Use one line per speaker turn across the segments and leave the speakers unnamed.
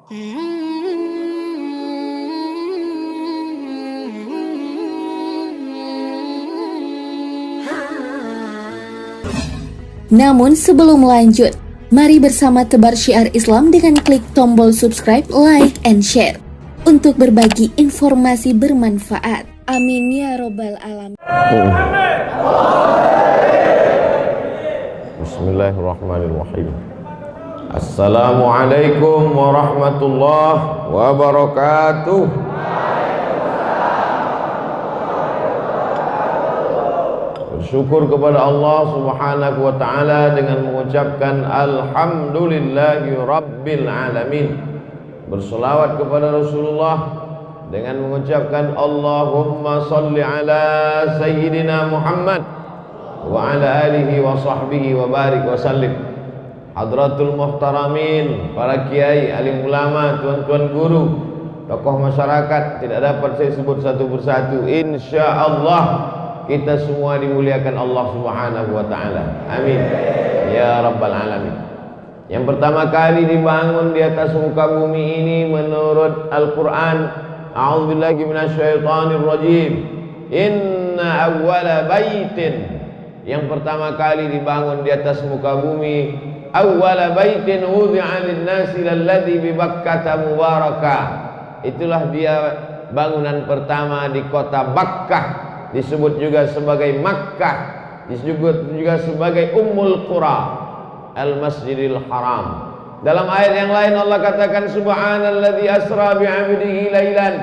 Namun sebelum lanjut, mari bersama tebar syiar Islam dengan klik tombol subscribe, like, and share untuk berbagi informasi bermanfaat. Amin ya robbal alamin.
Bismillahirrahmanirrahim. Assalamualaikum warahmatullahi wabarakatuh. Bersyukur kepada Allah Subhanahu wa taala dengan mengucapkan alhamdulillahi rabbil alamin. Berselawat kepada Rasulullah dengan mengucapkan Allahumma salli ala sayyidina Muhammad wa ala alihi wa sahbihi wa barik wa sallim. Hadratul muhtaramin, para kiai, alim ulama, tuan-tuan guru, tokoh masyarakat, tidak dapat saya sebut satu persatu. Insyaallah kita semua dimuliakan Allah Subhanahu wa taala. Amin ya rabbal alamin. Yang pertama kali dibangun di atas muka bumi ini menurut Al-Qur'an, a'udzubillahi minasyaitonir rajim. Inna awwala baitin, yang pertama kali dibangun di atas muka bumi, awwala baitin wudi'a lin-nasi lalladzi bi Bakkah mubarakah. Itulah dia bangunan pertama di kota Bakkah, disebut juga sebagai Makkah, disebut juga sebagai Ummul Qura, Al-Masjidil Haram. Dalam ayat yang lain Allah katakan subhanalladzi asra bi'abdihi lailan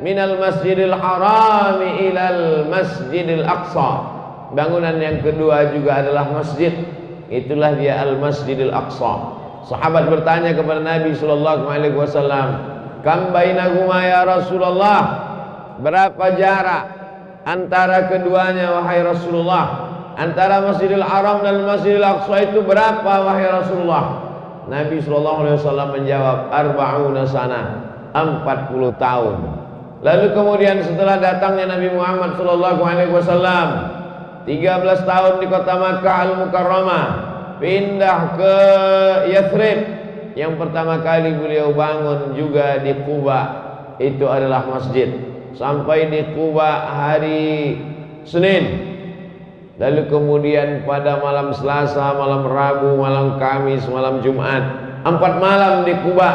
minal masjidil haram ilal masjidil aqsa. Bangunan yang kedua juga adalah masjid, itulah dia Al-Masjidil Aqsa. Sahabat bertanya kepada Nabi sallallahu alaihi wasallam, "Kam bainahuma ya Rasulullah?" Berapa jarak antara keduanya wahai Rasulullah? Antara Masjidil Haram dan Masjidil Aqsa itu berapa wahai Rasulullah? Nabi sallallahu alaihi wasallam menjawab, arba'una sana, 40 tahun. Lalu kemudian setelah datangnya Nabi Muhammad sallallahu alaihi wasallam 13 tahun di kota Makkah Al-Mukarramah, pindah ke Yathrib. Yang pertama kali beliau bangun juga di Quba, itu adalah masjid. Sampai di Quba hari Senin. Lalu kemudian pada malam Selasa, malam Rabu, malam Kamis, malam Jumat, 4 malam di Quba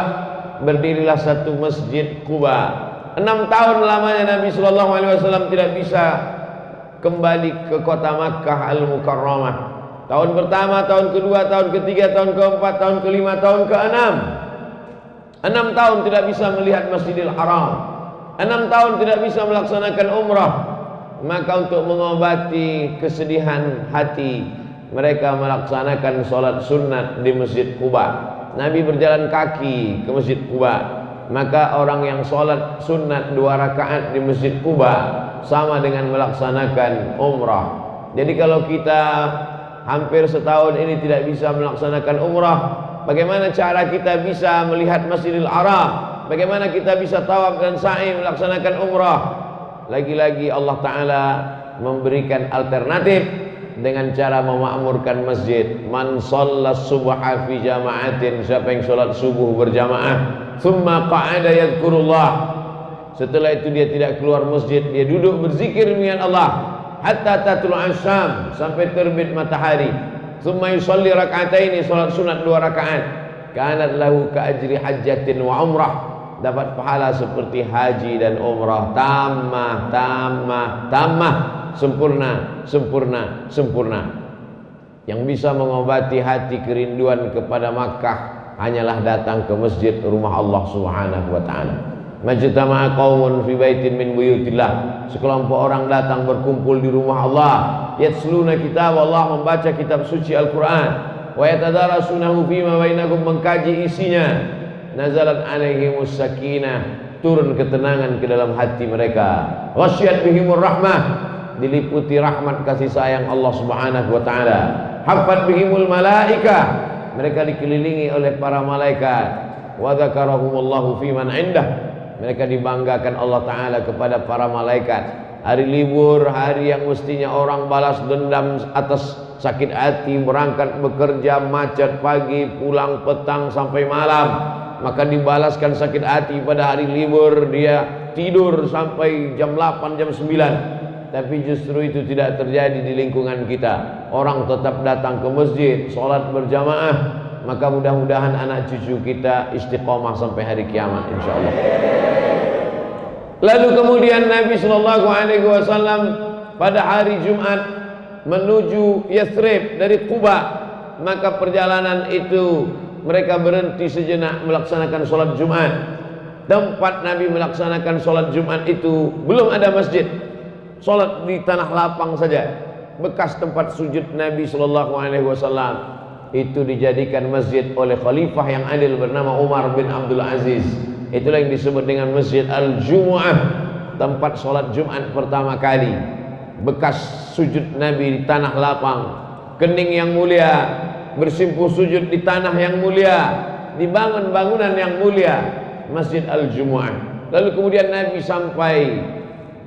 berdirilah satu masjid Quba. 6 tahun lamanya Nabi sallallahu alaihi wasallam tidak bisa kembali ke kota Makkah Al-Mukarramah. Tahun pertama, tahun kedua, tahun ketiga, tahun keempat, tahun kelima, tahun keenam. 6 tahun tidak bisa melihat Masjidil Haram. 6 tahun tidak bisa melaksanakan umrah. Maka untuk mengobati kesedihan hati, mereka melaksanakan sholat sunat di Masjid Quba. Nabi berjalan kaki ke Masjid Quba. Maka orang yang sholat sunat 2 rakaat di Masjid Quba sama dengan melaksanakan umrah. Jadi kalau kita hampir setahun ini tidak bisa melaksanakan umrah, bagaimana cara kita bisa melihat Masjidil Haram? Bagaimana kita bisa tawaf dan sa'i melaksanakan umrah? Lagi-lagi Allah Ta'ala memberikan alternatif dengan cara memakmurkan masjid. Man shallas subha fi jama'atin, siapa yang sholat subuh berjamaah, thumma qa'ada yadhkurullah, setelah itu dia tidak keluar masjid, dia duduk berzikir dengan Allah hatta tatlu'a syam, sampai terbit matahari. Thumma yusalli rak'ataini, salat sunat 2 rakaat, kanat lahu ka ajri hajjatin wa umrah, dapat pahala seperti haji dan umrah. Tamah, tamah, tamah, sempurna, sempurna, sempurna. Yang bisa mengobati hati kerinduan kepada Makkah hanyalah datang ke masjid rumah Allah Subhanahu wa taala. Majtama'a qaumun fi baitin min buyutillah, sekelompok orang datang berkumpul di rumah Allah, yatsluna kitab Allah, membaca kitab suci Al-Qur'an, wa yatadarasunahu fima bainakum, mengkaji isinya. Nazalat alaihimus sakinah, turun ketenangan ke dalam hati mereka. Ghasyiyat bihimur rahmah, diliputi rahmat kasih sayang Allah Subhanahu wa taala. Haffat bihimul malaikah, mereka dikelilingi oleh para malaikat. Wa dzakarahumullahu fi man indah, mereka dibanggakan Allah Ta'ala kepada para malaikat. Hari libur, hari yang mestinya orang balas dendam atas sakit hati, berangkat bekerja, macet pagi, pulang petang sampai malam, maka dibalaskan sakit hati pada hari libur dia tidur sampai jam 8, jam 9. Tapi justru itu tidak terjadi di lingkungan kita. Orang tetap datang ke masjid, sholat berjamaah. Maka mudah-mudahan anak cucu kita istiqomah sampai hari kiamat insyaallah. Lalu kemudian Nabi Shallallahu Alaihi Wasallam pada hari Jumat menuju Yathrib dari Quba. Maka perjalanan itu mereka berhenti sejenak melaksanakan sholat Jumat. Tempat Nabi melaksanakan sholat Jumat itu belum ada masjid. Sholat di tanah lapang saja. Bekas tempat sujud Nabi Shallallahu Alaihi Wasallam itu dijadikan masjid oleh khalifah yang adil bernama Umar bin Abdul Aziz. Itulah yang disebut dengan Masjid Al-Jumu'ah, tempat sholat Jumat pertama kali. Bekas sujud Nabi di tanah lapang, kening yang mulia, bersimpuh sujud di tanah yang mulia, dibangun bangunan yang mulia, Masjid Al-Jumu'ah. Lalu kemudian Nabi sampai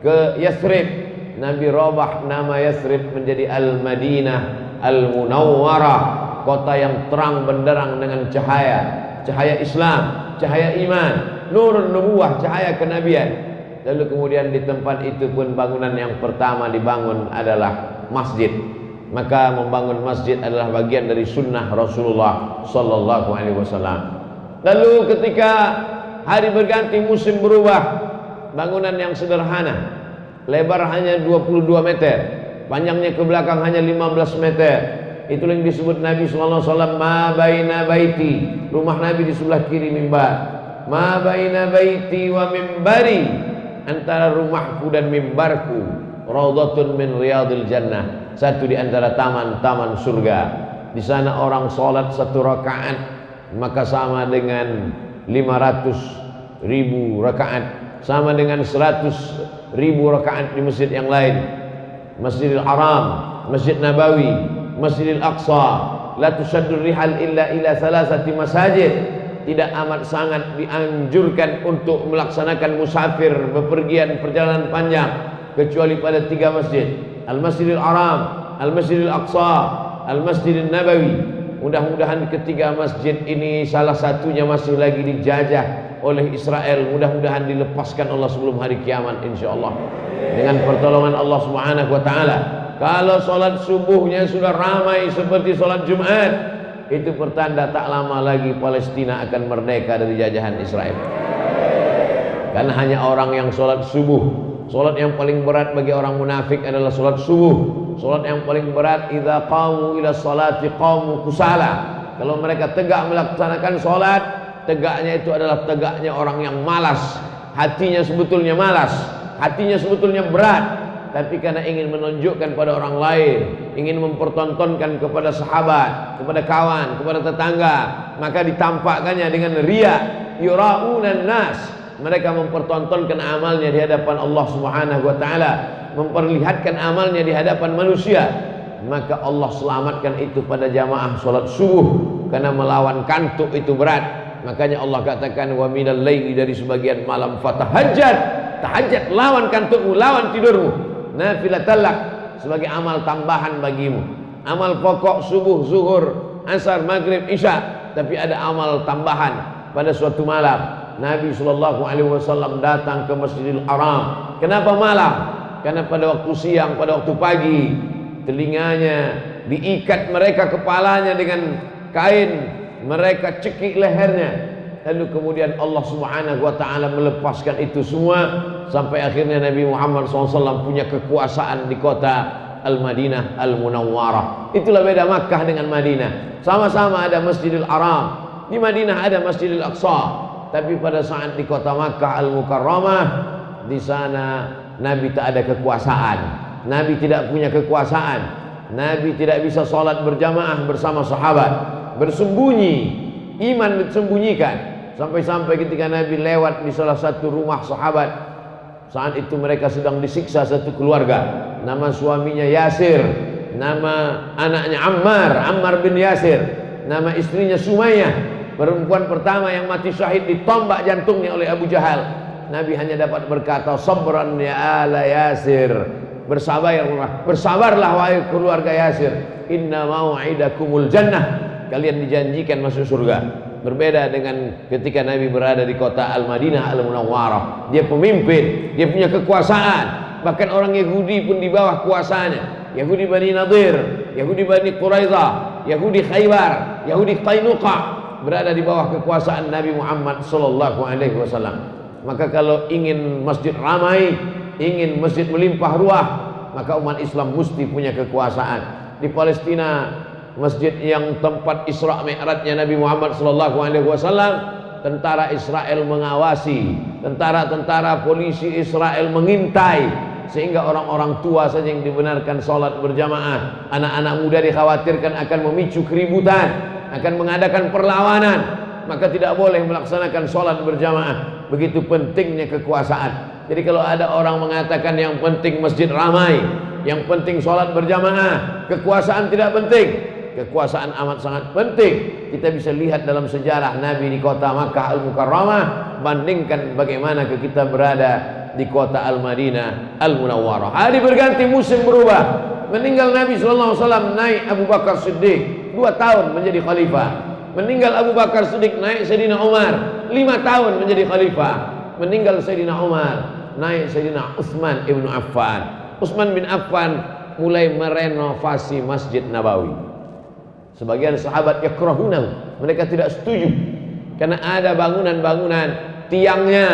ke Yathrib. Nabi robah nama Yathrib menjadi Al-Madinah Al-Munawwarah, kota yang terang benderang dengan cahaya, cahaya Islam, cahaya iman, nurun nubuwah, cahaya kenabian. Lalu kemudian di tempat itu pun bangunan yang pertama dibangun adalah masjid. Maka membangun masjid adalah bagian dari sunnah Rasulullah Sallallahu Alaihi Wasallam. Lalu ketika hari berganti, musim berubah, bangunan yang sederhana, lebar hanya 22 meter, panjangnya ke belakang hanya 15 meter. Itulah yang disebut Nabi Sallallahu Alaihi Wasallam ma baina baiti, rumah Nabi di sebelah kiri mimbar. Ma baina baiti wa mimbari, antara rumahku dan mimbarku raudhatun min riyadil jannah, satu di antara taman-taman surga. Di sana orang sholat satu rakaat maka sama dengan 500.000 rakaat, sama dengan 100.000 rakaat di masjid yang lain. Masjidil Haram, Masjid Nabawi, Masjidil Aqsa, la tusaddur rihal illa ila salasati masajid. Tidak amat sangat dianjurkan untuk melaksanakan musafir, bepergian perjalanan panjang kecuali pada 3 masjid: Al-Masjidil Haram, Al-Masjidil Aqsa, Al-Masjidil Nabawi. Mudah-mudahan ketiga masjid ini salah satunya masih lagi dijajah oleh Israel. Mudah-mudahan dilepaskan Allah sebelum hari kiamat insyaallah dengan pertolongan Allah Subhanahu wa taala. Kalau sholat subuhnya sudah ramai seperti sholat Jumat, itu pertanda tak lama lagi Palestina akan merdeka dari jajahan Israel. Karena hanya orang yang sholat subuh, sholat yang paling berat bagi orang munafik adalah sholat subuh. Sholat yang paling berat, idza qamu ila sholati qamu kusala. Kalau mereka tegak melaksanakan sholat, tegaknya itu adalah tegaknya orang yang malas. Hatinya sebetulnya malas, hatinya sebetulnya berat, tapi karena ingin menunjukkan pada orang lain, ingin mempertontonkan kepada sahabat, kepada kawan, kepada tetangga, maka ditampakkannya dengan riya, yura'unan nas. Mereka mempertontonkan amalnya di hadapan Allah Subhanahu wa taala, memperlihatkan amalnya di hadapan manusia. Maka Allah selamatkan itu pada jamaah salat subuh, karena melawan kantuk itu berat. Makanya Allah katakan wa minal laili, dari sebagian malam fatahajjad, tahajjud, lawan kantukmu, lawan tidurmu, nafilatalak, sebagai amal tambahan bagimu. Amal pokok subuh, zuhur, asar, maghrib, isya, tapi ada amal tambahan pada suatu malam. Nabi Shallallahu Alaihi Wasallam datang ke Masjidil Haram. Kenapa malam? Karena pada waktu siang, pada waktu pagi, telinganya diikat mereka, kepalanya dengan kain, mereka cekik lehernya. Lalu kemudian Allah Subhanahu wa taala melepaskan itu semua sampai akhirnya Nabi Muhammad SAW punya kekuasaan di kota Al-Madinah Al-Munawwarah. Itulah beda Makkah dengan Madinah. Sama-sama ada Masjidil Haram, di Madinah ada Masjidil Aqsa. Tapi pada saat di kota Makkah Al-Mukarramah, di sana Nabi tak ada kekuasaan. Nabi tidak punya kekuasaan. Nabi tidak bisa sholat berjamaah bersama sahabat, bersembunyi, iman disembunyikan. Sampai-sampai ketika Nabi lewat di salah satu rumah sahabat, saat itu mereka sedang disiksa satu keluarga. Nama suaminya Yasir, nama anaknya Ammar bin Yasir, nama istrinya Sumayyah, perempuan pertama yang mati syahid ditombak jantungnya oleh Abu Jahal. Nabi hanya dapat berkata, sabran ya ala Yasir, bersabarlah wahai keluarga Yasir, inna mau'idakumul jannah, kalian dijanjikan masuk surga. Berbeda dengan ketika Nabi berada di kota Al-Madinah Al-Munawwarah. Dia pemimpin, dia punya kekuasaan. Bahkan orang Yahudi pun di bawah kuasanya. Yahudi Bani Nadir, Yahudi Bani Quraidah, Yahudi Khaybar, Yahudi Qainuqa berada di bawah kekuasaan Nabi Muhammad sallallahu alaihi wasallam. Maka kalau ingin masjid ramai, ingin masjid melimpah ruah, maka umat Islam mesti punya kekuasaan. Di Palestina, masjid yang tempat Isra Mi'rajnya Nabi Muhammad sallallahu alaihi wasallam, tentara Israel mengawasi, tentara-tentara polisi Israel mengintai, sehingga orang-orang tua saja yang dibenarkan sholat berjamaah. Anak-anak muda dikhawatirkan akan memicu keributan, akan mengadakan perlawanan, maka tidak boleh melaksanakan sholat berjamaah. Begitu pentingnya kekuasaan. Jadi kalau ada orang mengatakan yang penting masjid ramai, yang penting sholat berjamaah, kekuasaan tidak penting. Kekuasaan amat sangat penting. Kita bisa lihat dalam sejarah Nabi di kota Makkah Al-Mukarramah, bandingkan bagaimana kita berada di kota Al-Madinah Al-Munawwarah. Hari berganti, musim berubah. Meninggal Nabi sallallahu alaihi wasallam, naik Abu Bakar Siddiq 2 tahun menjadi khalifah. Meninggal Abu Bakar Siddiq, naik Sayyidina Umar 5 tahun menjadi khalifah. Meninggal Sayyidina Umar, naik Sayyidina Utsman ibnu Affan. Utsman bin Affan mulai merenovasi Masjid Nabawi. Sebagian sahabat yakrahunahu, mereka tidak setuju karena ada bangunan-bangunan, tiangnya,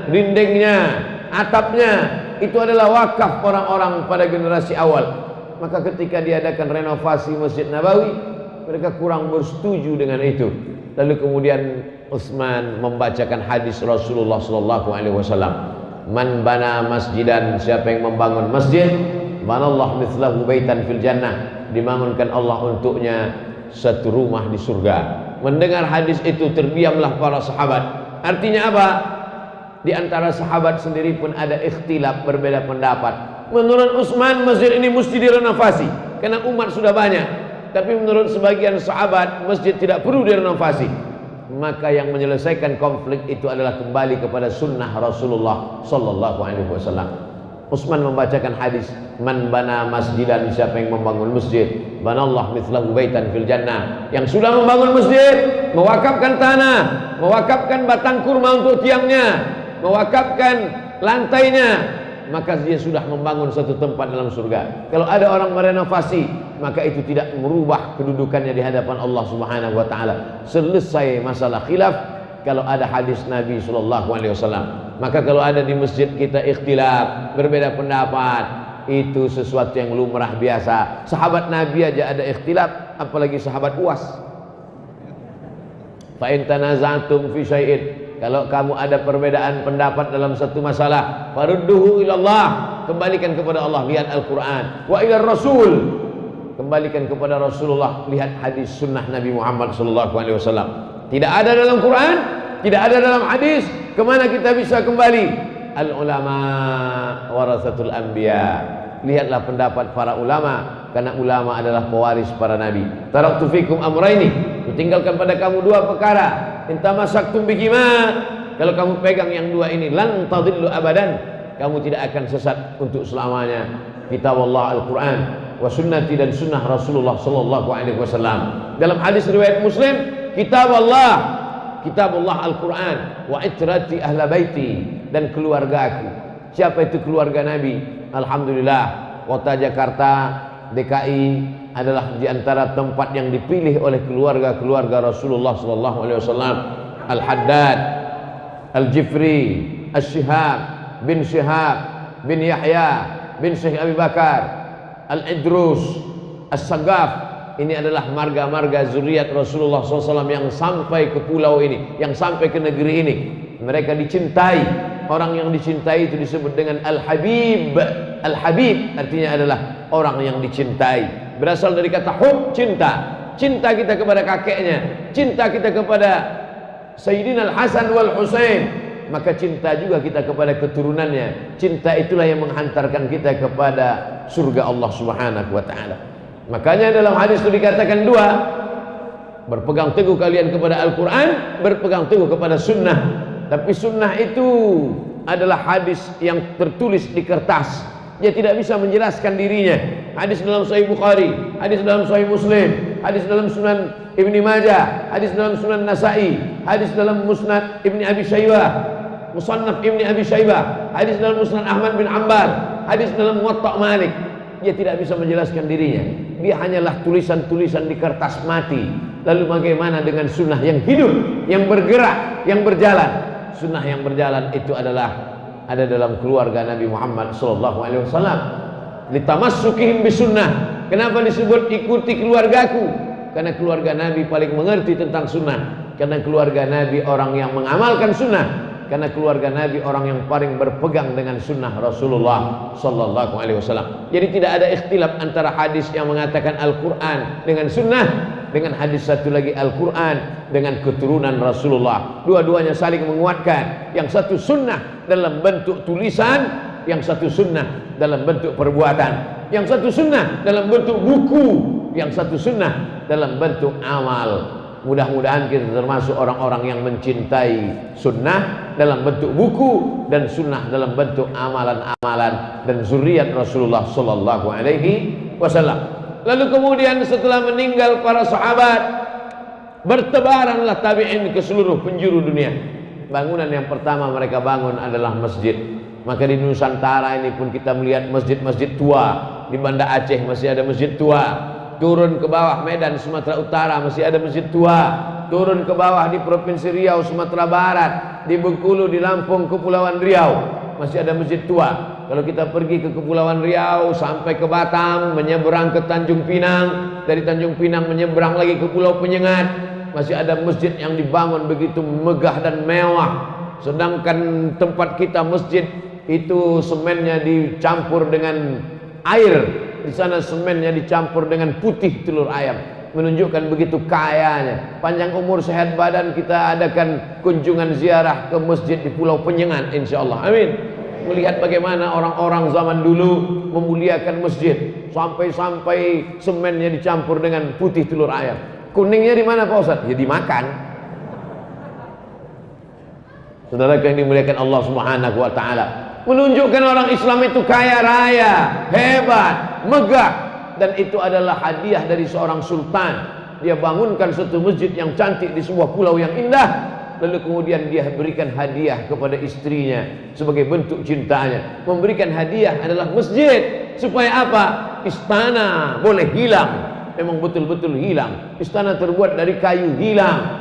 dindingnya, atapnya itu adalah wakaf orang-orang pada generasi awal. Maka ketika diadakan renovasi Masjid Nabawi, mereka kurang bersetuju dengan itu. Lalu kemudian Utsman membacakan hadis Rasulullah sallallahu alaihi wasallam, "Man bana masjidan," siapa yang membangun masjid, banallahu mithlahu baitan fil jannah, dibangunkan Allah untuknya satu rumah di surga. Mendengar hadis itu terdiamlah para sahabat. Artinya apa? Di antara sahabat sendiri pun ada ikhtilaf, berbeda pendapat. Menurut Utsman, masjid ini mesti direnovasi karena umat sudah banyak. Tapi menurut sebagian sahabat, masjid tidak perlu direnovasi. Maka yang menyelesaikan konflik itu adalah kembali kepada sunnah Rasulullah sallallahu alaihi wasallam. Utsman membacakan hadis, "Man bana masjidan," siapa yang membangun masjid, banallahu mithlahu baitan fil jannah. Yang sudah membangun masjid, mewakafkan tanah, mewakafkan batang kurma untuk tiangnya, mewakafkan lantainya, maka dia sudah membangun satu tempat dalam surga. Kalau ada orang merenovasi, maka itu tidak merubah kedudukannya di hadapan Allah Subhanahu wa taala. Selesai masalah khilaf kalau ada hadis Nabi sallallahu alaihi wasallam. Maka kalau ada di masjid kita ikhtilaf, berbeda pendapat, itu sesuatu yang lumrah biasa. Sahabat Nabi aja ada ikhtilaf, apalagi sahabat Uwas. Fa in tanaza'tum fi syai'in, kalau kamu ada perbedaan pendapat dalam satu masalah, farudduhu ilallah, kembalikan kepada Allah, lihat Al-Quran. Wa ilar Rasul, kembalikan kepada Rasulullah, lihat hadis sunnah Nabi Muhammad SAW. Tidak ada dalam Quran, tidak ada dalam hadis, kemana kita bisa kembali? Al-ulama warasatul anbiya, lihatlah pendapat para ulama, karena ulama adalah pewaris para nabi. Taraktu fikum amraini, kutinggalkan pada kamu 2 perkara, intamasaktum bihima, kalau kamu pegang yang 2 ini, lan tadillu abadan, kamu tidak akan sesat untuk selamanya. Kitab Allah Al-Quran wa sunnati, dan sunnah Rasulullah sallallahu alaihi wasallam. Dalam hadis riwayat Muslim, kitab Allah Al-Quran, wa itrati ahla baiti, dan keluargaku. Siapa itu keluarga Nabi? Alhamdulillah, kota Jakarta, DKI adalah di antara tempat yang dipilih oleh keluarga-keluarga Rasulullah sallallahu alaihi wasallam. Al-Haddad, Al-Jifri, Al-Shihab bin Shihab bin Yahya bin Syekh Abi Bakar, Al-Idrus, As-Sagaf. Ini adalah marga-marga zuriat Rasulullah SAW yang sampai ke pulau ini, yang sampai ke negeri ini. Mereka dicintai. Orang yang dicintai itu disebut dengan Al-Habib. Al-Habib artinya adalah orang yang dicintai. Berasal dari kata hub, cinta. Cinta kita kepada kakeknya, cinta kita kepada Sayyidina Al-Hasan wal Husain, maka cinta juga kita kepada keturunannya. Cinta itulah yang menghantarkan kita kepada surga Allah Subhanahu wa taala. Makanya dalam hadis itu dikatakan 2, berpegang teguh kalian kepada Al-Quran, berpegang teguh kepada sunnah. Tapi sunnah itu adalah hadis yang tertulis di kertas, dia tidak bisa menjelaskan dirinya. Hadis dalam Sahih Bukhari, hadis dalam Sahih Muslim, hadis dalam Sunan Ibni Majah, hadis dalam Sunan Nasa'i, hadis dalam Musnad Ibni Abi Syaibah, Musannaf Ibni Abi Syaibah, hadis dalam Musnad Ahmad bin Ambal, hadis dalam Muwatta Malik. Dia tidak bisa menjelaskan dirinya. Dia hanyalah tulisan-tulisan di kertas mati. Lalu bagaimana dengan sunnah yang hidup, yang bergerak, yang berjalan? Sunnah yang berjalan itu adalah ada dalam keluarga Nabi Muhammad SAW. Litamassukihim bisunnah. Kenapa disebut ikuti keluargaku? Karena keluarga Nabi paling mengerti tentang sunnah. Karena keluarga Nabi orang yang mengamalkan sunnah. Karena keluarga Nabi orang yang paling berpegang dengan sunnah Rasulullah Sallallahu Alaihi Wasallam. Jadi tidak ada ikhtilaf antara hadis yang mengatakan Al-Quran dengan sunnah, dengan hadis satu lagi Al-Quran dengan keturunan Rasulullah. Dua-duanya saling menguatkan. Yang satu sunnah dalam bentuk tulisan, yang satu sunnah dalam bentuk perbuatan, yang satu sunnah dalam bentuk buku, yang satu sunnah dalam bentuk amal. Mudah-mudahan kita termasuk orang-orang yang mencintai sunnah dalam bentuk buku dan sunnah dalam bentuk amalan-amalan dan zuriat Rasulullah Sallallahu Alaihi Wasallam. Lalu kemudian setelah meninggal para sahabat, bertebaranlah tabi'in ke seluruh penjuru dunia. Bangunan yang pertama mereka bangun adalah masjid. Maka di Nusantara ini pun kita melihat masjid-masjid tua. Di Banda Aceh masih ada masjid tua. Turun ke bawah Medan Sumatera Utara masih ada masjid tua. Turun ke bawah di Provinsi Riau Sumatera Barat, di Bengkulu, di Lampung, Kepulauan Riau masih ada masjid tua. Kalau kita pergi ke Kepulauan Riau sampai ke Batam, menyeberang ke Tanjung Pinang, dari Tanjung Pinang menyeberang lagi ke Pulau Penyengat, masih ada masjid yang dibangun begitu megah dan mewah. Sedangkan tempat kita masjid itu semennya dicampur dengan air. Di sana semennya dicampur dengan putih telur ayam, menunjukkan begitu kayanya. Panjang umur sehat badan, kita adakan kunjungan ziarah ke masjid di Pulau Penyengat insyaallah. Amin. Melihat bagaimana orang-orang zaman dulu memuliakan masjid, sampai-sampai semennya dicampur dengan putih telur ayam. Kuningnya di mana Pak Ustaz? Ya dimakan. Saudara yang dimuliakan Allah Subhanahu wa taala, menunjukkan orang Islam itu kaya raya, hebat, megah, dan itu adalah hadiah dari seorang sultan. Dia bangunkan satu masjid yang cantik di sebuah pulau yang indah, lalu kemudian dia berikan hadiah kepada istrinya sebagai bentuk cintanya. Memberikan hadiah adalah masjid. Supaya apa? Istana boleh hilang, memang betul-betul hilang. Istana terbuat dari kayu hilang.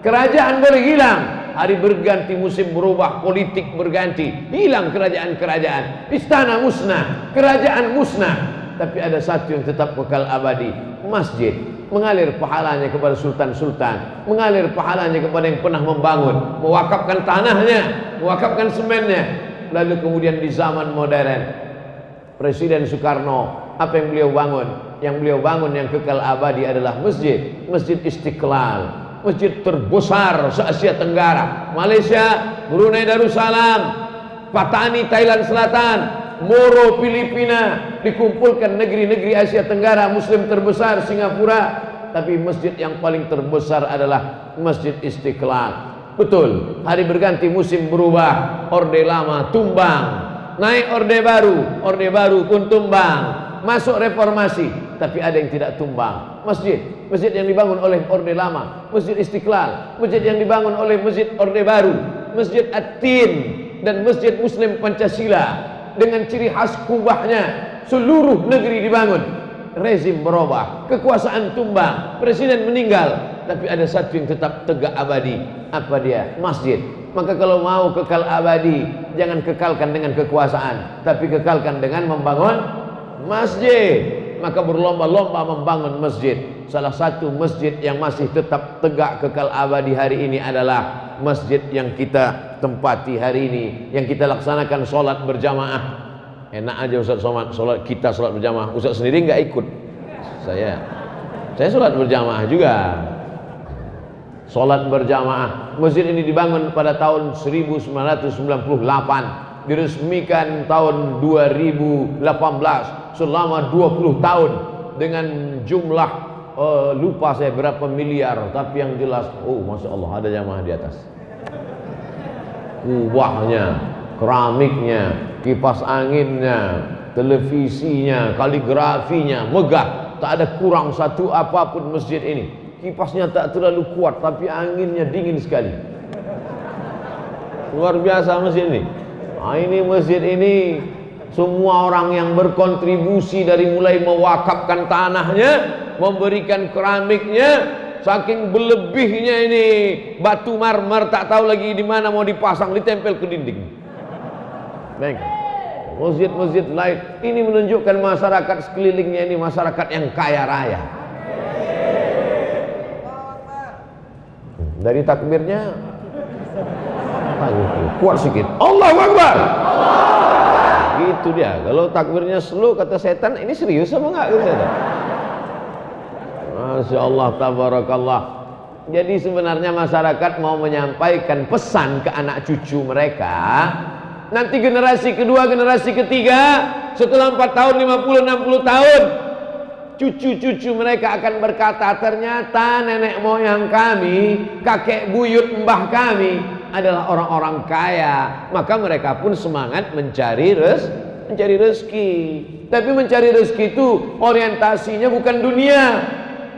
Kerajaan boleh hilang. Hari berganti, musim berubah, politik berganti, hilang kerajaan-kerajaan, istana musnah, kerajaan musnah. Tapi ada satu yang tetap kekal abadi, masjid. Mengalir pahalanya kepada sultan-sultan, mengalir pahalanya kepada yang pernah membangun, mewakafkan tanahnya, mewakafkan semennya. Lalu kemudian di zaman modern, Presiden Soekarno, apa yang beliau bangun? Yang beliau bangun yang kekal abadi adalah masjid, Masjid Istiqlal. Masjid terbesar se-Asia Tenggara. Malaysia, Brunei Darussalam, Patani Thailand Selatan, Moro Filipina, dikumpulkan negeri-negeri Asia Tenggara, Muslim terbesar Singapura. Tapi masjid yang paling terbesar adalah Masjid Istiqlal. Betul, hari berganti, musim berubah, orde lama tumbang, naik orde baru pun tumbang. Masuk reformasi, tapi ada yang tidak tumbang. Masjid yang dibangun oleh orde lama, Masjid Istiqlal, masjid yang dibangun oleh masjid orde baru, Masjid At-Tin, dan Masjid Muslim Pancasila dengan ciri khas kubahnya. Seluruh negeri dibangun, rezim berubah, kekuasaan tumbang, presiden meninggal, tapi ada satu yang tetap tegak abadi. Apa dia? Masjid. Maka kalau mau kekal abadi, jangan kekalkan dengan kekuasaan, tapi kekalkan dengan membangun masjid. Maka berlomba-lomba membangun masjid. Salah satu masjid yang masih tetap tegak kekal abadi hari ini adalah masjid yang kita tempati hari ini, yang kita laksanakan sholat berjamaah. Enak aja Ustaz Somad, kita sholat berjamaah. Ustaz sendiri nggak ikut. Saya sholat berjamaah juga. Sholat berjamaah. Masjid ini dibangun pada tahun 1998. Diresmikan tahun 2018, selama 20 tahun dengan jumlah lupa saya berapa miliar, tapi yang jelas, oh masya Allah, ada jamaah di atas. Kubahnya, keramiknya, kipas anginnya, televisinya, kaligrafinya megah. tak ada kurang satu apapun masjid ini. Kipasnya tak terlalu kuat, tapi anginnya dingin sekali. Luar biasa masjid ini. Nah, ini masjid ini semua orang yang berkontribusi dari mulai mewakafkan tanahnya, memberikan keramiknya, saking berlebihnya ini batu marmer tak tahu lagi di mana mau dipasang, ditempel ke dinding. Baik. Masjid-masjid lain ini menunjukkan masyarakat sekelilingnya ini masyarakat yang kaya raya. Dari takbirnya kuat sedikit. Allahu Akbar. Gitu dia. Kalau takbirnya slow kata setan, ini serius apa enggak kata setan? Masya Allah, tabarakallah. Jadi sebenarnya masyarakat mau menyampaikan pesan ke anak cucu mereka. Nanti generasi kedua, generasi ketiga, setelah 4 tahun, 50, 60 tahun, cucu-cucu mereka akan berkata, ternyata nenek moyang kami, kakek buyut mbah kami adalah orang-orang kaya. Maka mereka pun semangat mencari rezeki. Tapi mencari rezeki itu orientasinya bukan dunia.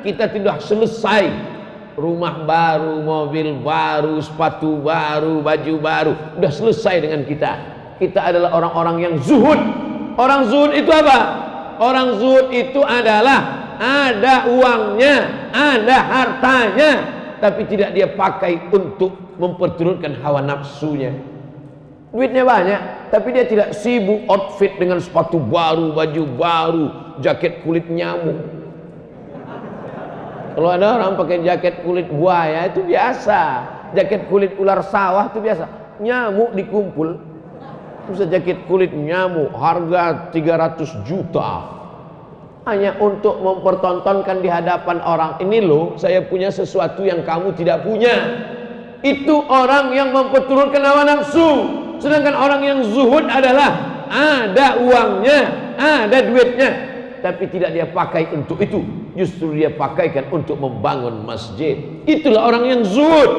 Kita tidak selesai. Rumah baru, mobil baru, sepatu baru, baju baru, udah selesai dengan kita. Kita adalah orang-orang yang zuhud. Orang zuhud itu apa? Orang zuhud itu adalah ada uangnya, ada hartanya, tapi tidak dia pakai untuk memperturutkan hawa nafsunya. Duitnya banyak, tapi dia tidak sibuk outfit dengan sepatu baru, baju baru, jaket kulit nyamuk. Kalau ada orang pakai jaket kulit buaya itu biasa, jaket kulit ular sawah itu biasa. Nyamuk dikumpul, bisa jaket kulit nyamuk harga 300 juta hanya untuk mempertontonkan di hadapan orang. Ini loh, saya punya sesuatu yang kamu tidak punya. Itu orang yang memperturutkan hawa nafsu. Sedangkan orang yang zuhud adalah ada uangnya, ada duitnya, tapi tidak dia pakai untuk itu. Justru dia pakaikan untuk membangun masjid. Itulah orang yang zuhud.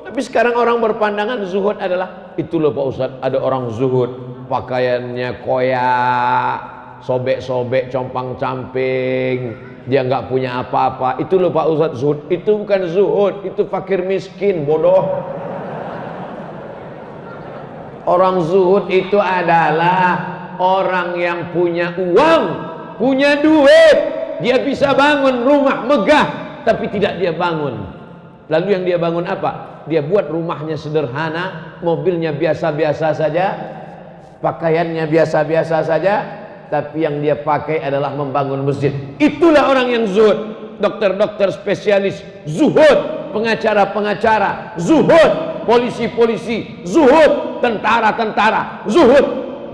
Tapi sekarang orang berpandangan zuhud adalah, itu loh Pak Ustadz, ada orang zuhud pakaiannya koyak, sobek-sobek, compang-camping, dia nggak punya apa-apa. Itu loh Pak Ustadz zuhud. Itu bukan zuhud, itu fakir miskin, bodoh. Orang zuhud itu adalah orang yang punya uang, punya duit. Dia bisa bangun rumah megah, tapi tidak dia bangun. Lalu yang dia bangun apa? Dia buat rumahnya sederhana, mobilnya biasa-biasa saja, pakaiannya biasa-biasa saja, tapi yang dia pakai adalah membangun masjid. Itulah orang yang zuhud. Dokter-dokter spesialis zuhud, pengacara-pengacara zuhud, polisi-polisi zuhud, tentara-tentara zuhud.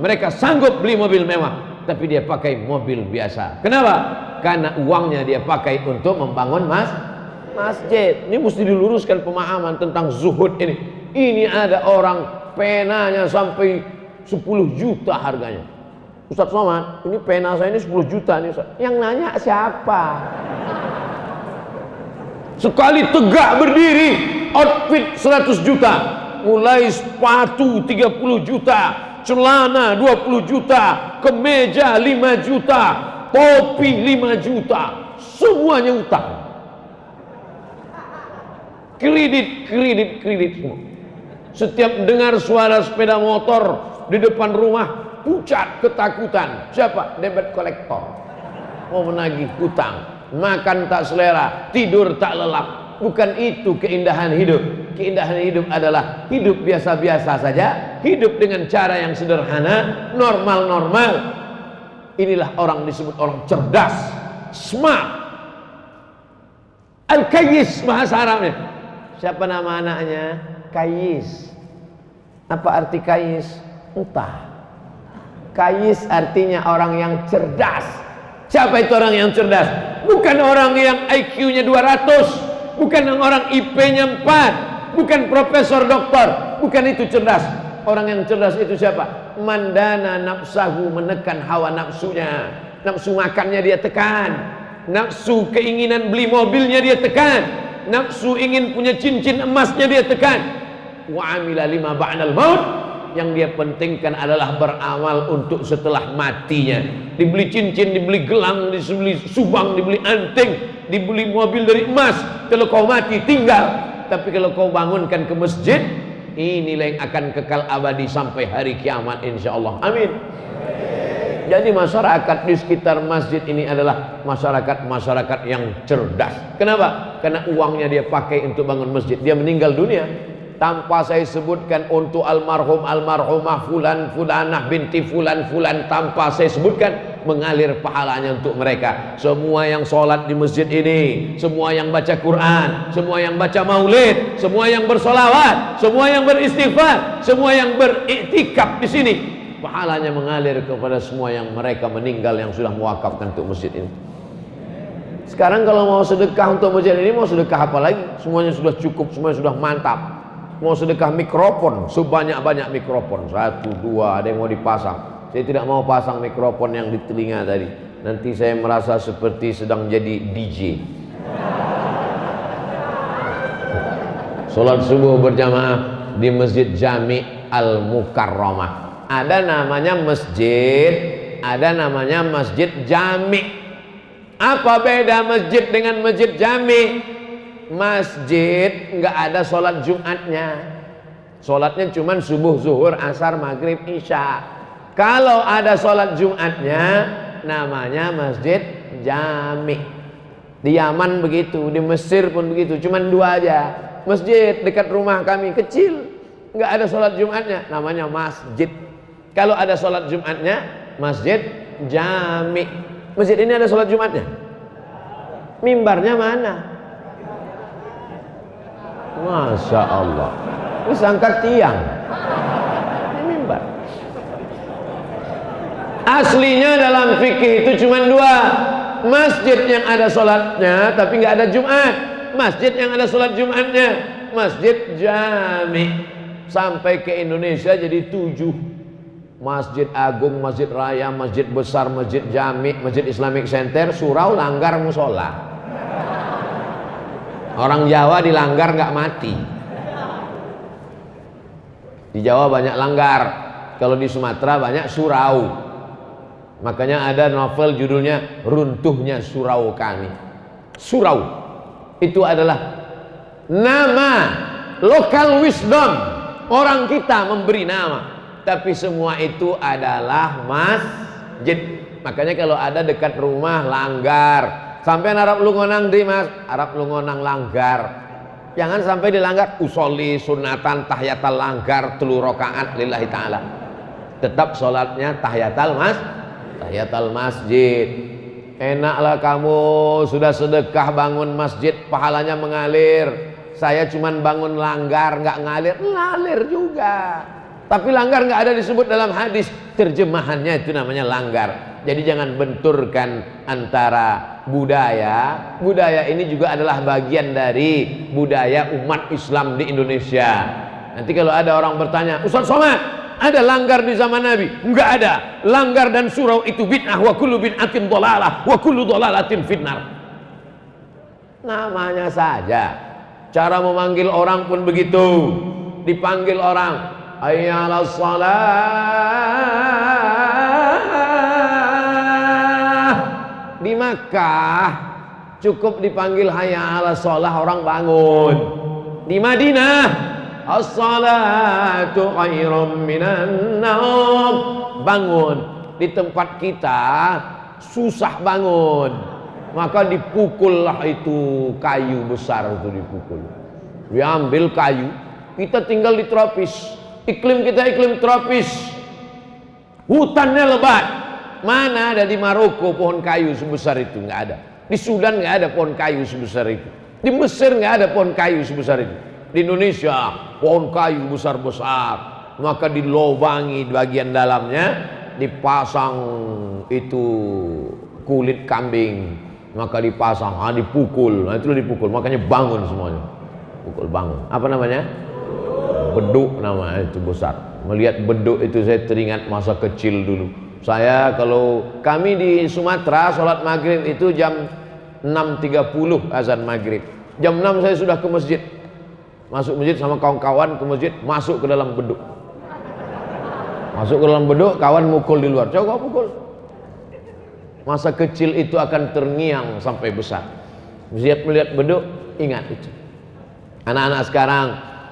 Mereka sanggup beli mobil mewah, tapi dia pakai mobil biasa. Kenapa? Karena uangnya dia pakai untuk membangun masjid. Ini mesti diluruskan pemahaman tentang zuhud ini. Ini ada orang penanya sampai 10 juta harganya. Ustadz Somad, ini pena saya ini 10 juta nih Ustadz. Yang nanya siapa? Sekali tegak berdiri, outfit 100 juta. Mulai sepatu 30 juta, celana 20 juta, kemeja 5 juta, topi 5 juta, semuanya utang. Kredit semua. Setiap dengar suara sepeda motor di depan rumah, pucat ketakutan. Siapa? Debit kolektor. Mau menagih hutang. Makan tak selera, tidur tak lelap. Bukan itu keindahan hidup. Keindahan hidup adalah hidup biasa-biasa saja, hidup dengan cara yang sederhana, normal-normal. Inilah orang disebut orang cerdas, smart. Al-Kayyis bahasa Arabnya. Siapa nama anaknya? Kayyis. Apa arti Kayyis? Entah. Kayyis artinya orang yang cerdas. Siapa itu orang yang cerdas? Bukan orang yang IQ-nya 200, bukan orang IP-nya 4, bukan profesor doktor, bukan itu cerdas. Orang yang cerdas itu siapa? Mandana nafsahu, menekan hawa nafsunya. Nafsu makannya dia tekan, nafsu keinginan beli mobilnya dia tekan, nafsu ingin punya cincin emasnya dia tekan. Wa amila lima ba'dal maut, yang dia pentingkan adalah beramal untuk setelah matinya. Dibeli cincin, dibeli gelang, dibeli subang, dibeli anting, dibeli mobil dari emas. Kalau kau mati tinggal. Tapi kalau kau bangunkan ke masjid, inilah yang akan kekal abadi sampai hari kiamat insyaallah. Amin. Jadi masyarakat di sekitar masjid ini adalah masyarakat yang cerdas. Kenapa? Karena uangnya dia pakai untuk bangun masjid. Dia meninggal dunia tanpa saya sebutkan untuk almarhumah fulanah binti fulan, tanpa saya sebutkan, mengalir pahalanya untuk mereka. Semua yang sholat di masjid ini, semua yang baca Quran, semua yang baca maulid, semua yang bersolawat, semua yang beristighfar, semua yang beriktikaf di sini, pahalanya mengalir kepada semua yang mereka meninggal yang sudah mewakafkan untuk masjid ini. Sekarang kalau mau sedekah untuk masjid ini, mau sedekah apa lagi? Semuanya sudah cukup, semuanya sudah mantap. Mau sedekah mikrofon, sebanyak-banyak mikrofon, 1, 2, ada yang mau dipasang. Saya tidak mau pasang mikrofon yang di telinga tadi. Nanti saya merasa seperti sedang jadi DJ. Sholat subuh berjamaah di Masjid Jami Al-Mukarramah. Ada namanya masjid, ada namanya Masjid Jami. Apa beda masjid dengan Masjid Jami? Masjid nggak ada sholat Jumatnya. Sholatnya cuma subuh, zuhur, asar, maghrib, isya. Kalau ada sholat Jumatnya, namanya Masjid Jami. Di Yaman begitu, di Mesir pun begitu. Cuman 2 aja. Masjid dekat rumah kami kecil, nggak ada sholat Jumatnya, namanya masjid. Kalau ada sholat Jumatnya, Masjid Jami. Masjid ini ada sholat Jumatnya? Mimbarnya mana? Masya Allah, ini angkat tiang, ini mimbar. Aslinya dalam fikih itu cuma 2, masjid yang ada sholatnya tapi nggak ada Jumat, masjid yang ada sholat Jumatnya, Masjid Jami. Sampai ke Indonesia jadi 7, Masjid Agung, Masjid Raya, Masjid Besar, Masjid Jami, Masjid Islamic Center, surau, langgar, musola. Orang Jawa dilanggar nggak mati. Di Jawa banyak langgar, kalau di Sumatera banyak surau. Makanya ada novel judulnya Runtuhnya Surau Kami. Surau itu adalah nama, local wisdom. Orang kita memberi nama, tapi semua itu adalah masjid. Makanya kalau ada dekat rumah langgar, sampai Arab Lungonang di mas, Arab Lungonang langgar, jangan sampai dilanggar. Usolli sunatan tahiyatal langgar 3 rakaat lillahi ta'ala. Tetap sholatnya tahiyatal masjid. Enaklah kamu sudah sedekah bangun masjid, pahalanya mengalir. Saya cuman bangun langgar nggak ngalir juga. Tapi langgar nggak ada disebut dalam hadis. Terjemahannya itu namanya langgar. Jadi jangan benturkan antara budaya ini juga adalah bagian dari budaya umat Islam di Indonesia. Nanti kalau ada orang bertanya, Ustaz Somad, ada langgar di zaman Nabi? Enggak ada. Langgar dan surau itu bid'ah, wa kullu bid'atin dhalalah, wa kullu dhalalatin finnar. Namanya saja. Cara memanggil orang pun begitu. Dipanggil orang, hayya 'alas shalah. Di Makkah cukup dipanggil hayya 'alas shalah, orang bangun. Di Madinah, as-salatu khairum minan naum, bangun. Di tempat kita susah bangun, maka dipukullah itu kayu besar, itu dipukul. Diambil kayu. Kita tinggal di tropis, iklim kita iklim tropis, hutannya lebat. Mana ada di Maroko pohon kayu sebesar itu? Nggak ada. Di Sudan nggak ada pohon kayu sebesar itu. Di Mesir nggak ada pohon kayu sebesar itu. Di Indonesia pohon kayu besar-besar, maka dilobangi bagian dalamnya, dipasang itu kulit kambing, maka dipasang, dipukul. Nah itu dipukul, makanya bangun semuanya. Pukul bangun. Apa namanya? Beduk namanya, itu besar. Melihat beduk itu saya teringat masa kecil dulu. Saya kalau kami di Sumatera sholat maghrib itu jam 6.30 azan maghrib. Jam 6 saya sudah ke masjid. Masuk masjid sama kawan-kawan ke masjid, masuk ke dalam beduk. Masuk ke dalam beduk, kawan mukul di luar. Coba pukul. Masa kecil itu akan terngiang sampai besar. Melihat beduk, ingat itu. Anak-anak sekarang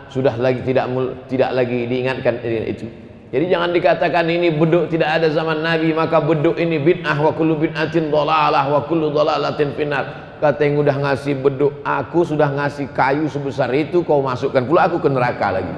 sudah lagi tidak lagi diingatkan itu. Jadi jangan dikatakan ini beduk tidak ada zaman Nabi, maka beduk ini bid'ah, wa kullu bid'atin dhalalah wa kullu dhalalatin finnar. Kata yang udah ngasih beduk, aku sudah ngasih kayu sebesar itu, kau masukkan pula aku ke neraka lagi.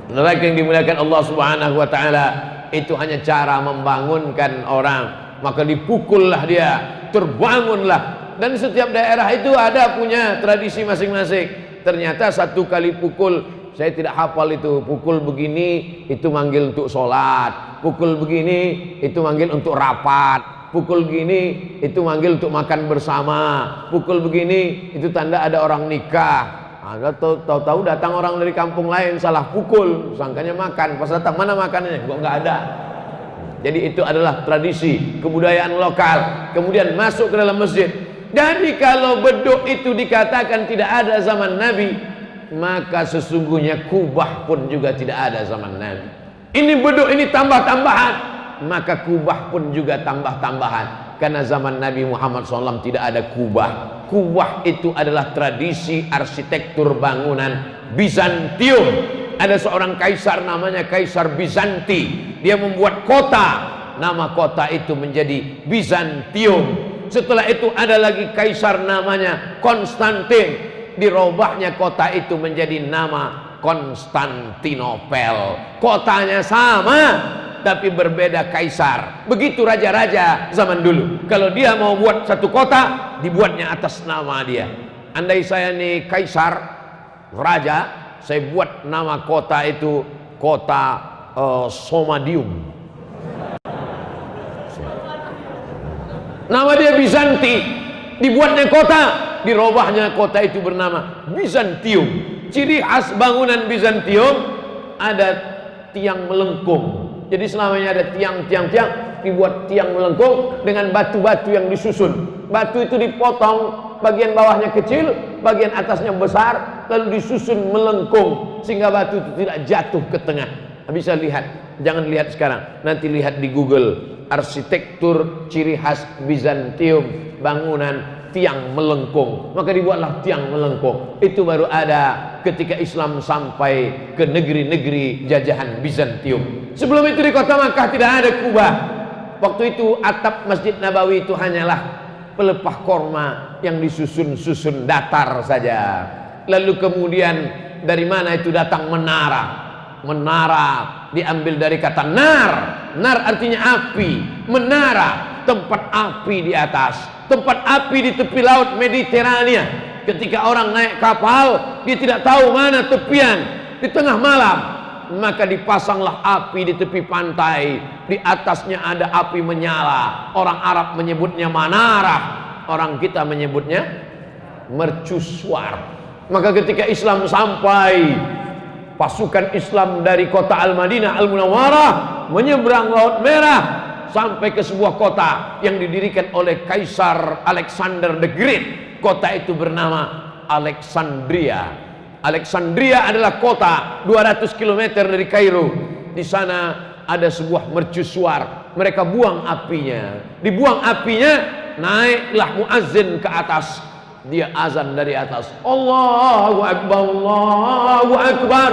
Neraka yang dimuliakan Allah Subhanahu wa taala itu hanya cara membangunkan orang, maka dipukullah dia, terbangunlah. Dan setiap daerah itu ada punya tradisi masing-masing. Ternyata satu kali pukul, saya tidak hafal itu, pukul begini itu manggil untuk sholat, pukul begini itu manggil untuk rapat, pukul begini itu manggil untuk makan bersama, pukul begini itu tanda ada orang nikah. Ada tahu-tahu datang orang dari kampung lain, salah pukul, sangkanya makan, pas datang mana makanannya, kok nggak ada. Jadi itu adalah tradisi kebudayaan lokal, kemudian masuk ke dalam masjid. Jadi kalau beduk itu dikatakan tidak ada zaman Nabi, maka sesungguhnya kubah pun juga tidak ada zaman Nabi. Ini beduk ini tambah-tambahan, maka kubah pun juga tambah-tambahan. Karena zaman Nabi Muhammad SAW tidak ada kubah. Kubah itu adalah tradisi arsitektur bangunan Bizantium. Ada seorang kaisar namanya Kaisar Bizanti. Dia membuat kota, nama kota itu menjadi Bizantium. Setelah itu ada lagi kaisar namanya Konstantin. Dirobahnya kota itu menjadi nama Konstantinopel. Kotanya sama, tapi berbeda kaisar. Begitu raja-raja zaman dulu. Kalau dia mau buat satu kota, dibuatnya atas nama dia. Andai saya nih kaisar, raja, saya buat nama kota itu kota Somadium. Nama dia Bizanti. Dibuatnya kota, dirobahnya kota itu bernama Bizantium. Ciri khas bangunan Bizantium ada tiang melengkung. Jadi selamanya ada tiang-tiang, dibuat tiang melengkung dengan batu-batu yang disusun. Batu itu dipotong, bagian bawahnya kecil, bagian atasnya besar, lalu disusun melengkung sehingga batu itu tidak jatuh ke tengah. Bisa lihat, jangan lihat sekarang, nanti lihat di Google arsitektur ciri khas Bizantium, bangunan tiang melengkung. Maka dibuatlah tiang melengkung. Itu baru ada ketika Islam sampai ke negeri-negeri jajahan Bizantium. Sebelum itu di kota Makkah tidak ada kubah. Waktu itu atap Masjid Nabawi itu hanyalah pelepah korma yang disusun-susun datar saja. Lalu kemudian dari mana itu datang menara? Menara diambil dari kata nar. Nar artinya api. Menara, tempat api di atas, tempat api di tepi laut Mediterania. Ketika orang naik kapal, dia tidak tahu mana tepian. Di tengah malam, maka dipasanglah api di tepi pantai. Di atasnya ada api menyala. Orang Arab menyebutnya manarah, orang kita menyebutnya mercusuar. Maka ketika Islam sampai, pasukan Islam dari kota Al-Madinah Al-Munawwarah menyeberang Laut Merah sampai ke sebuah kota yang didirikan oleh Kaisar Alexander the Great. Kota itu bernama Alexandria. Alexandria adalah kota 200 km dari Kairo. Di sana ada sebuah mercusuar. Mereka buang apinya. Dibuang apinya, naiklah muazzin ke atas. Dia azan dari atas, Allahu Akbar, Allahu Akbar.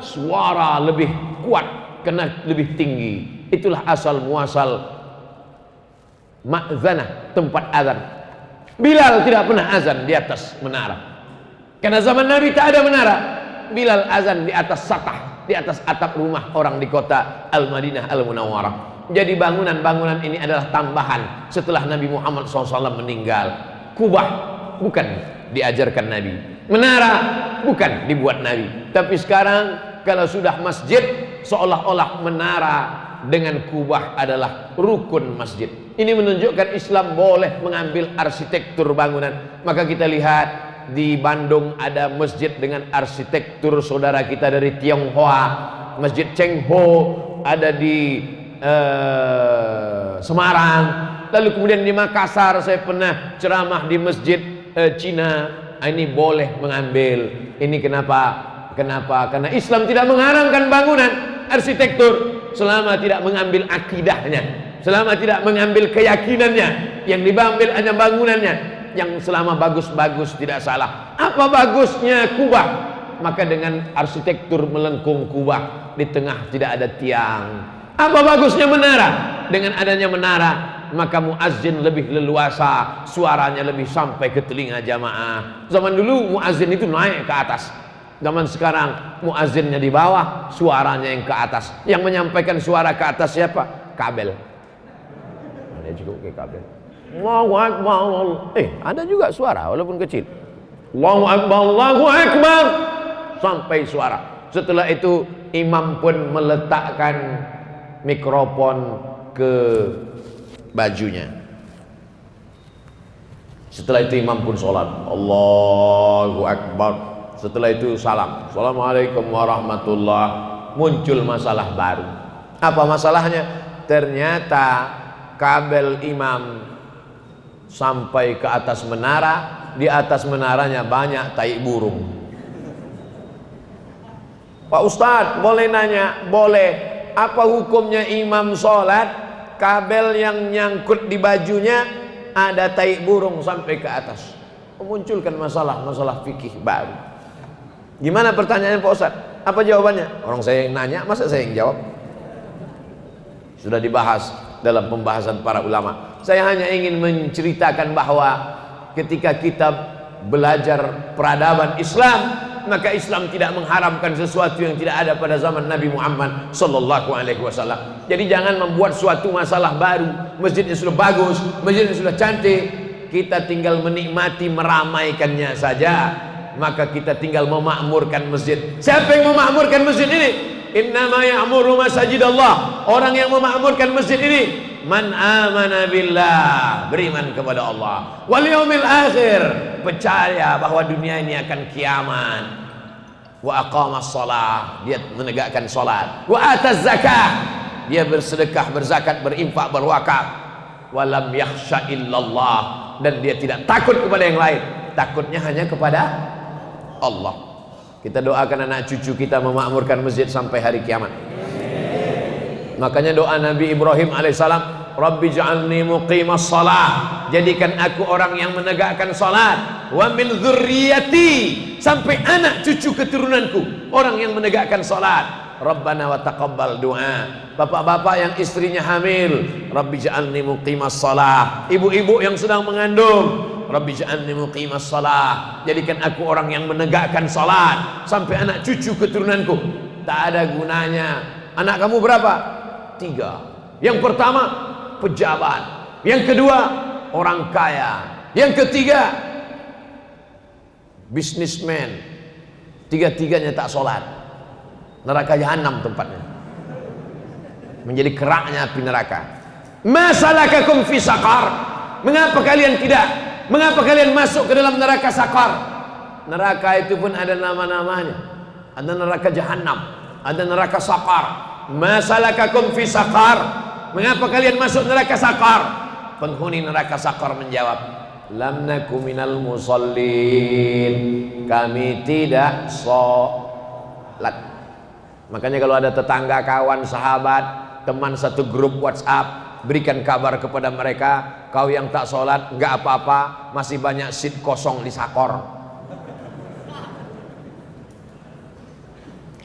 Suara lebih kuat karena lebih tinggi. Itulah asal muasal ma'zanah, tempat azan. Bilal tidak pernah azan di atas menara, karena zaman Nabi tak ada menara. Bilal azan di atas satah, di atas atap rumah orang di kota Al-Madinah Al-Munawwarah. Jadi bangunan-bangunan ini adalah tambahan setelah Nabi Muhammad SAW meninggal. Kubah bukan diajarkan Nabi, menara bukan dibuat Nabi. Tapi sekarang kalau sudah masjid, seolah-olah menara dengan kubah adalah rukun masjid. Ini menunjukkan Islam boleh mengambil arsitektur bangunan. Maka kita lihat di Bandung ada masjid dengan arsitektur saudara kita dari Tionghoa, Masjid Cheng Ho. Ada di Semarang. Lalu kemudian di Makassar saya pernah ceramah di masjid Cina. Ini boleh mengambil. Ini kenapa? Karena Islam tidak mengharamkan bangunan, arsitektur selama tidak mengambil akidahnya, selama tidak mengambil keyakinannya, yang diambil hanya bangunannya. Yang selama bagus-bagus tidak salah. Apa bagusnya kubah? Maka dengan arsitektur melengkung kubah, di tengah tidak ada tiang. Apa bagusnya menara? Dengan adanya menara, maka muazzin lebih leluasa, suaranya lebih sampai ke telinga jamaah. Zaman dulu muazzin itu naik ke atas. Zaman sekarang muazzinnya di bawah, suaranya yang ke atas. Yang menyampaikan suara ke atas siapa? Kabel. Ada cukup ke kabel. Allahu Akbar. Ada juga suara walaupun kecil. Allahu Akbar, Allahu Akbar, sampai suara. Setelah itu imam pun meletakkan mikrofon ke bajunya. Setelah itu imam pun sholat. Allahu Akbar. Setelah itu salam. Assalamualaikum warahmatullahi. Muncul masalah baru. Apa masalahnya? Ternyata kabel imam sampai ke atas menara, di atas menaranya banyak tai burung. Pak Ustadz, boleh nanya? Boleh. Apa hukumnya imam sholat, kabel yang nyangkut di bajunya ada tai burung sampai ke atas? Memunculkan masalah fikih baru. Gimana pertanyaannya Pak Ustadz? Apa jawabannya? Orang saya yang nanya, masa saya yang jawab? Sudah dibahas dalam pembahasan para ulama. Saya hanya ingin menceritakan bahwa ketika kita belajar peradaban Islam, maka Islam tidak mengharamkan sesuatu yang tidak ada pada zaman Nabi Muhammad sallallahu alaihi wasallam. Jadi jangan membuat suatu masalah baru. Masjidnya sudah bagus, masjidnya sudah cantik, kita tinggal menikmati meramaikannya saja. Maka kita tinggal memakmurkan masjid. Siapa yang memakmurkan masjid ini? Innama ya'muru masajidallah. Orang yang memakmurkan masjid ini man amana billah, beriman kepada Allah, wal yaumil akhir, percaya bahwa dunia ini akan kiamat, wa aqamas shalah, dia menegakkan salat, wa ataz zakah, dia bersedekah, berzakat, berinfak, berwakaf, wa lam yakhsha illallah, dan dia tidak takut kepada yang lain, takutnya hanya kepada Allah. Kita doakan anak cucu kita memakmurkan masjid sampai hari kiamat. Makanya doa Nabi Ibrahim alaihissalam, Rabbi ja'alni muqimas salah, jadikan aku orang yang menegakkan salat, wa min dzurriyyati, sampai anak cucu keturunanku orang yang menegakkan salat. Rabbana wa taqabbal doa. Bapak-bapak yang istrinya hamil, Rabbi ja'alni muqimas salah. Ibu-ibu yang sedang mengandung, Rabbi ja'alni muqimas salah, jadikan aku orang yang menegakkan salat sampai anak cucu keturunanku. Tak ada gunanya. Anak kamu berapa? 3. Yang pertama pejabat, yang kedua orang kaya, yang ketiga bisnismen. Tiga-tiganya tak sholat, neraka jahanam tempatnya, menjadi keraknya api neraka. Masalakakum fi saqar, mengapa kalian tidak, mengapa kalian masuk ke dalam neraka saqar? Neraka itu pun ada nama-namanya, ada neraka jahanam, ada neraka saqar. Masalakakum fi saqar, mengapa kalian masuk neraka saqar? Penghuni neraka saqar menjawab, lam naku minal musallin, kami tidak sholat. Makanya kalau ada tetangga, kawan, sahabat, teman satu grup WhatsApp, berikan kabar kepada mereka, kau yang tak sholat enggak apa-apa, masih banyak seat kosong di sakor.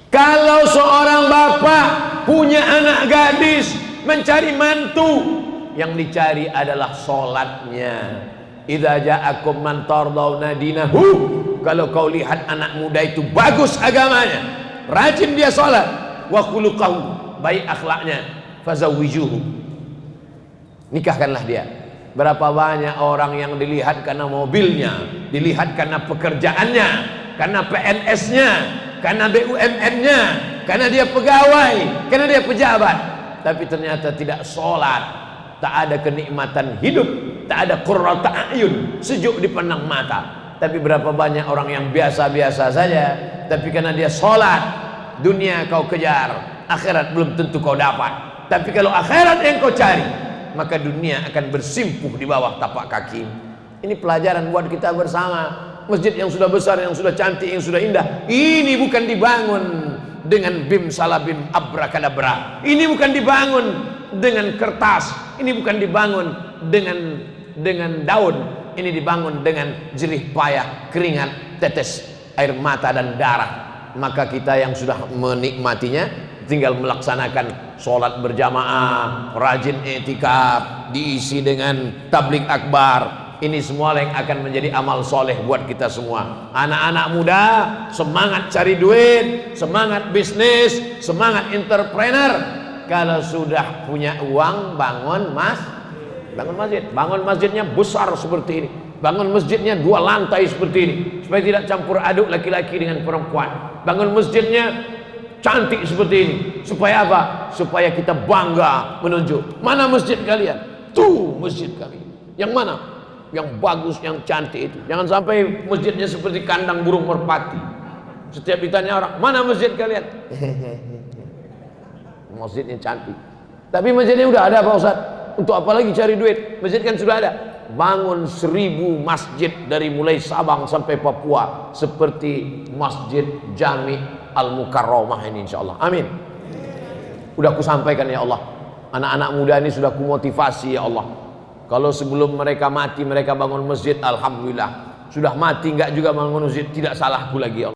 Kalau seorang bapak punya anak gadis, mencari mantu, yang dicari adalah sholatnya. Idza ja'akum man tardawna dinahu, kalau kau lihat anak muda itu bagus agamanya, rajin dia sholat, wa khuluquhu, baik akhlaknya, fazawwijuhu, nikahkanlah dia. Berapa banyak orang yang dilihat karena mobilnya, dilihat karena pekerjaannya, karena PNS-nya, karena BUMN-nya, karena dia pegawai, karena dia pejabat, tapi ternyata tidak sholat, tak ada kenikmatan hidup, tak ada qurrata a'yun, sejuk dipandang mata. Tapi berapa banyak orang yang biasa-biasa saja, tapi karena dia sholat, dunia kau kejar, akhirat belum tentu kau dapat. Tapi kalau akhirat yang kau cari, maka dunia akan bersimpuh di bawah tapak kaki. Ini pelajaran buat kita bersama. Masjid yang sudah besar, yang sudah cantik, yang sudah indah, ini bukan dibangun dengan bim salabim abrakadabra. Ini bukan dibangun dengan kertas, ini bukan dibangun dengan daun, ini dibangun dengan jerih payah, keringat, tetes air mata dan darah. Maka kita yang sudah menikmatinya tinggal melaksanakan sholat berjamaah, rajin etikaf, diisi dengan tabligh akbar. Ini semua yang akan menjadi amal soleh buat kita semua. Anak-anak muda, semangat cari duit, semangat bisnis, semangat entrepreneur. Kalau sudah punya uang, bangun masjid. Bangun masjidnya besar seperti ini. Bangun masjidnya 2 lantai seperti ini, supaya tidak campur aduk laki-laki dengan perempuan. Bangun masjidnya cantik seperti ini. Supaya apa? Supaya kita bangga menunjuk. Mana masjid kalian? Tuh masjid kami. Yang mana? Yang bagus, yang cantik itu. Jangan sampai masjidnya seperti kandang burung merpati. Setiap ditanya orang, mana masjid kalian? Masjidnya cantik, tapi masjidnya udah ada Pak Ustaz. Untuk apa lagi cari duit? Masjid kan sudah ada. Bangun 1000 masjid dari mulai Sabang sampai Papua, seperti Masjid Jami Al-Mukarramah ini, insyaallah. Amin. Udah aku sampaikan ya Allah. Anak-anak muda ini sudah kumotivasi ya Allah. Kalau sebelum mereka mati mereka bangun masjid, alhamdulillah. Sudah mati enggak juga bangun masjid, tidak salahku lagi ya Allah.